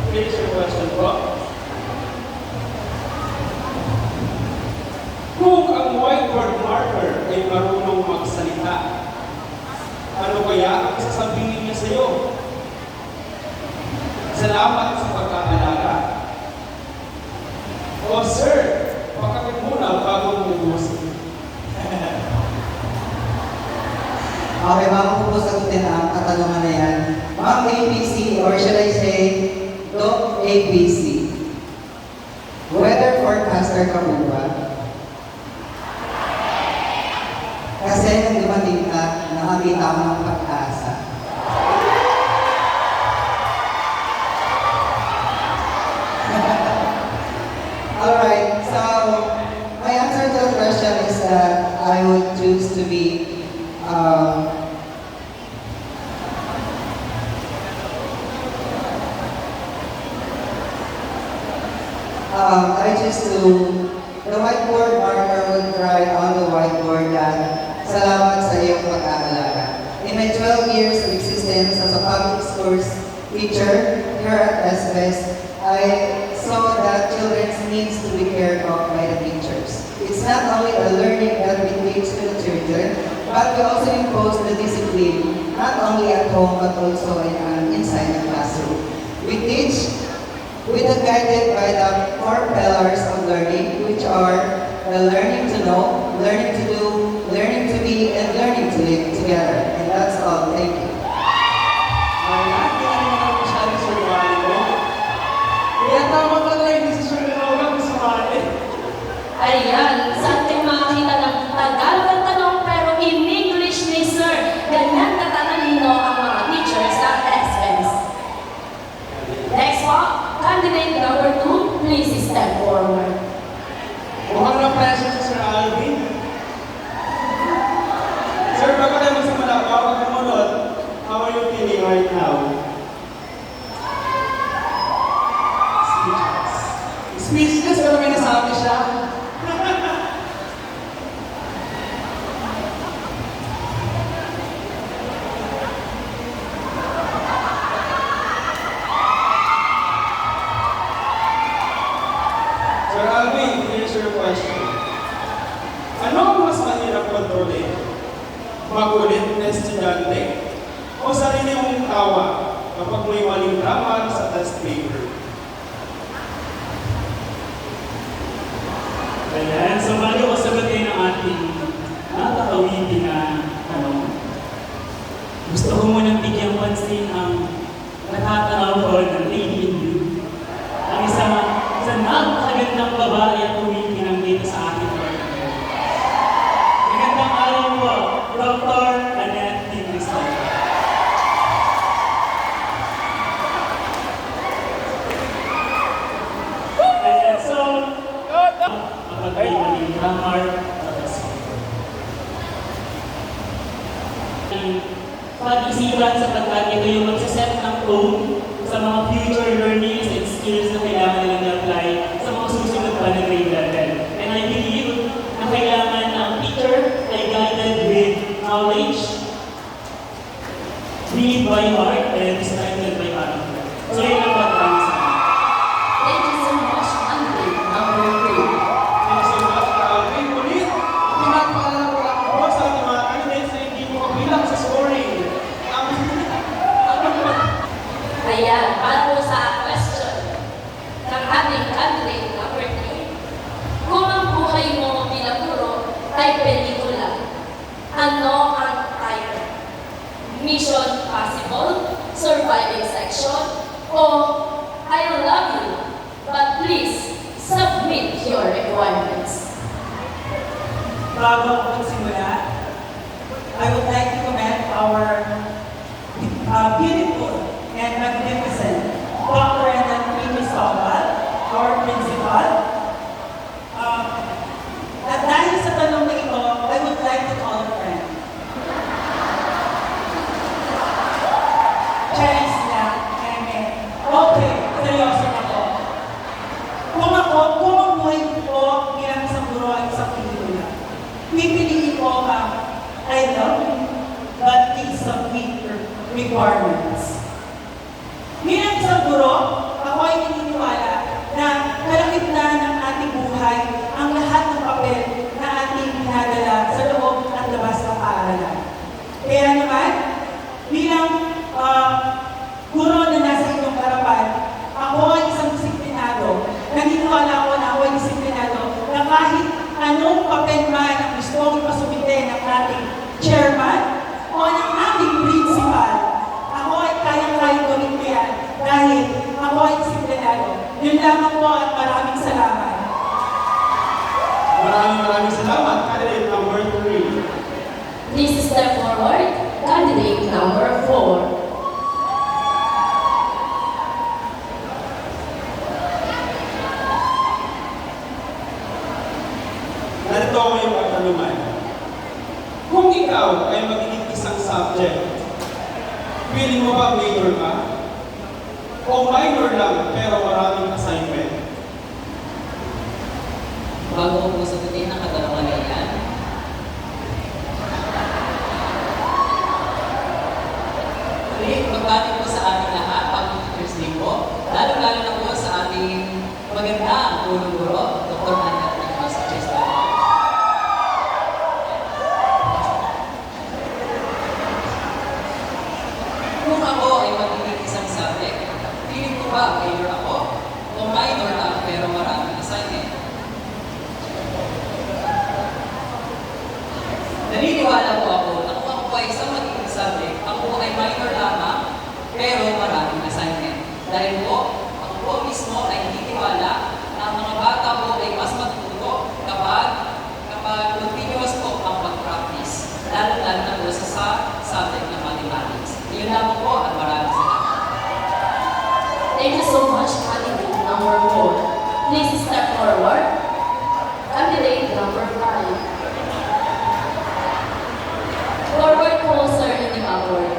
Finish your question po. Kung ang whiteboard marker ay marunong magsalita, ano kaya ang sasabihin niya sa iyo? Salamat sa pagkakaalala. O sir, pakapit muna bago umubusin. Okay, bago ko po sagutin ang katanungan na yan, Ma'am ABC, or should I say, Doc ABC, weather forecaster ka po ba? Kasi nung dumating ka, nakakita ko ng pag-asa. Alright, so my answer to the question is that I would choose to be I choose to, the whiteboard marker would write on the whiteboard that salamat sa iyong pag-aalala. In my 12 years of existence as a public schools teacher here at SBS, I saw that children needs to be cared of by the teachers. It's not only the learning that we teach to the children, but we also impose the discipline, not only at home but also inside the classroom. We teach with the guided by the 4 pillars of learning, which are the learning to know, learning to do, learning to be, and learning to live together. And that's all. Thank you. Alright, hindi naman masyado survival mo. Kaya tama pala yung decision na huwag sumali. Ayan, sa ating makakita ng Tagalog ang tanong pero in English ni Sir. Ganyan katatalino ang mga teachers ng SMs. Next po, candidate number 2, please step forward. Mukhang na-pressure si Sir Alvin. Sir, bago tayo magsimula, bawag ka munod. How are you feeling right now? Speechless. Speechless, pero may nasabi siya. Sir Alvin, here's your question. Ano ang mas mahirap kontrolin? Magulit na estudyante o sarili mong tawa kapag may waling grammar sa test paper? Ayan, so bago ko sagutin ang ating nakakawiting na tanong, gusto ko munang bigyang pansin ang nakatanaw ko ng Lady in Blue. Ang isang napakagandang babae at uwiting ang dito sa ating program. Magandang araw po, Dr. Annette P. Cristal. Ayan, so, kapag may maling grammar, pag-isipan sapagkat ito yung magsaset ng tone sa mga future learnings and skills na kailangan nilang i-apply sa mga susunod pa na grade level. And I believe na kailangan na ang teacher ay guided with knowledge, read by heart, and recited by heart. So yun ang pag-aral sa akin. Thank you so much, candidate number 3. Thank you so much, Sir Alvin. Ulit, pinapaalala ko lang po sa ating mga candidates na hindi mo kabilang sa scoring. Ayan, para po sa question ng ating candidate number 3. Kung ang buhay mo bilang guro ay pelikula, ano ang title? Mission Possible, Surviving Section, o I love you, but please submit your requirements. Bago ako magsimula, I would like to commend our beautiful and magnificent Dr. Annette P. Cristal, our principal. At dahil sa tanong na ito, I would like to call a friend. Charis lang, Eme. Okay, seryoso na po. Kung ang buhay ko bilang isang guro ay isang pelikula, Yun lamang po at maraming salamat. Maraming salamat, candidate number 3. Please step forward. Candidate number 4. Narito ang iyong katanungan. Kung ikaw ay magiging isang subject, feeling mo ba major ka? O minor lang pero maraming assignment? Bago ko po sagutin ang katanungan na yan, magbati po sa ating lahat, Happy Teachers Day po, lalo-lalo na po sa ating magandang guro-guro, Dr. Hannah Teachers Day. Kung ako ay magiging isang subject, feeling ko ba major ako o minor lang pero maraming assignment? Naniniwala po ako na kung ako ay isang magiging subject, ako ay minor lamang pero maraming assignment. Dahil po, ako po mismo ay naniniwala na ang mga bata po ay mas matuto kapag continuous po ang pag-practice, lalo-lalo na po sa subject ng mathematics. Yun lamang po at maraming salamat. Thank you so much, candidate number 4. Please step forward. Candidate number 5. Forward po, sir, hindi backward.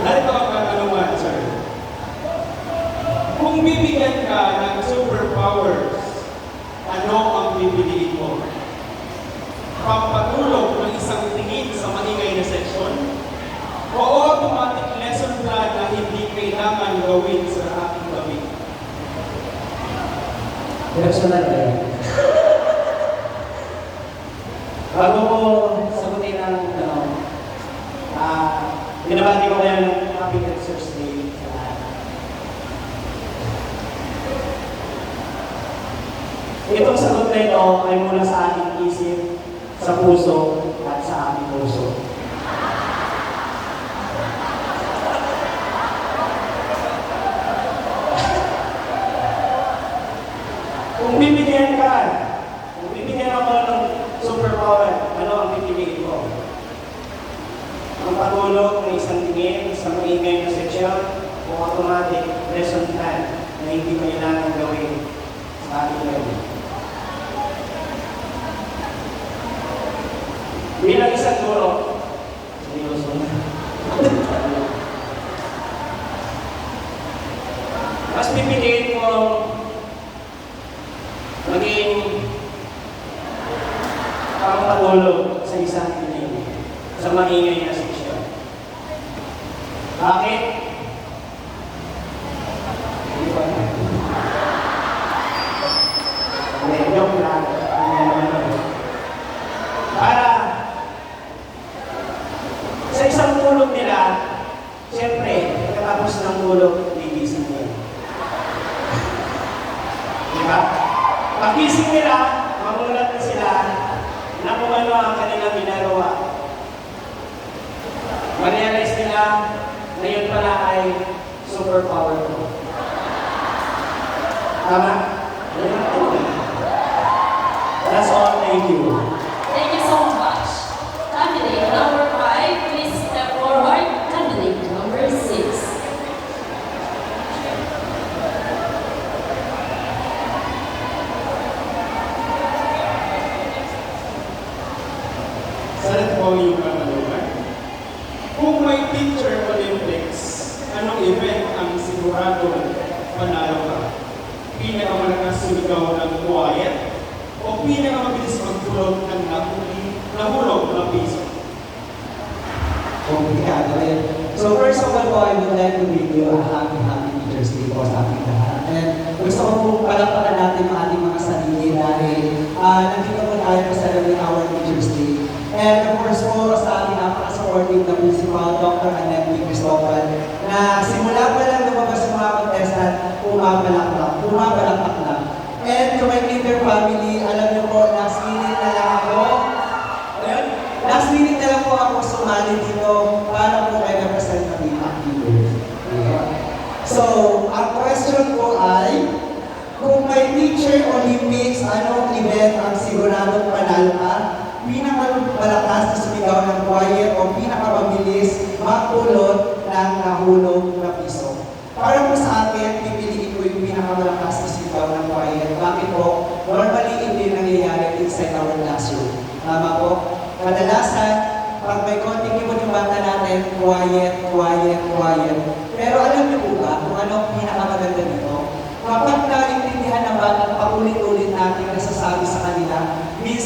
Narito ang katanungan, sir. Kung bibigyan ka ng superpowers, ano ang pipiliin mo? Pampatulog ng isang tingin sa maingay na seksyon? O automatic lesson plan na hindi kailangan gawin sa ating gabi? Personal ba yan? Bago ko sagutin ang tanong, binabati ko kayo ng Happy Teachers Day sa lahat. Itong sagot na ito ay mula sa aking isip, sa puso, at sa aking puso. Kung bibigyan ako ng superpower, ano ang pipiliin ko? Ang patulog ng isang tingin sa maingay na seksyon o automatic lesson plan na hindi kailangan gawin sa ating gawin. Bilang isang guro, seryoso na. Mas pipiliin ko maging pangpatulog sa isang tingin sa maingay na seksyon. Bakit? Hindi ba? Joke lang. Para sa isang tulog nila, siyempre, pagkatapos ng tulog, gigising nila. Diba? Pag-gising nila, mamulat na sila na kung ano ang kanilang ginagawa. Ma-realize nila na yun pala ay superpower ko. Tama? That's all. Thank you. Thank you so much. Candidate number 5, please step forward. Candidate number 6. Sarap po yung katanungan. Kung may Teacher Olympics, anong event ang sigurado panalo ka? Pinakamalakas sumigaw ng quiet o pinakamabilis magtulog ng nahulog na piso? Komplikado rin. So first of all po, I would like to give you a happy Teachers Day po sa ating lahat. And gusto ko po palakpakan natin ang ating mga sarili dahil nandito po tayo sa celebrate our Teachers Day. And of course po sa ating napaka-supportive na principal, Dr. Annette Cristobal, na simula pa lang lumabas sa mga contestant, bumabalakpak lang. And to my Twitter family, alam niyo po, last minute na lang ako. Ayun, last minute na lang po ako sumali dito para po kay representative activity. So, ang question ko ay, kung may Teacher Olympics, anong event ang siguradong panalo ka? Pinakamalakas na sumigaw ng quiet o pinakamabilis magpulot ng nahulog na piso. Para po sa akin, pipiliin ko yung pinakamalakas na sumigaw ng quiet. Bakit po? Normally, hindi nangyayari inside our classroom. Tama po? Kadalasan, pag may konting ibon yung bata natin, quiet. Pero alam niyo po ba kung ano ang pinakamaganda nito? Kapag naintindihan ng bata, paulit-ulit natin nasasabi sa kanila, minsan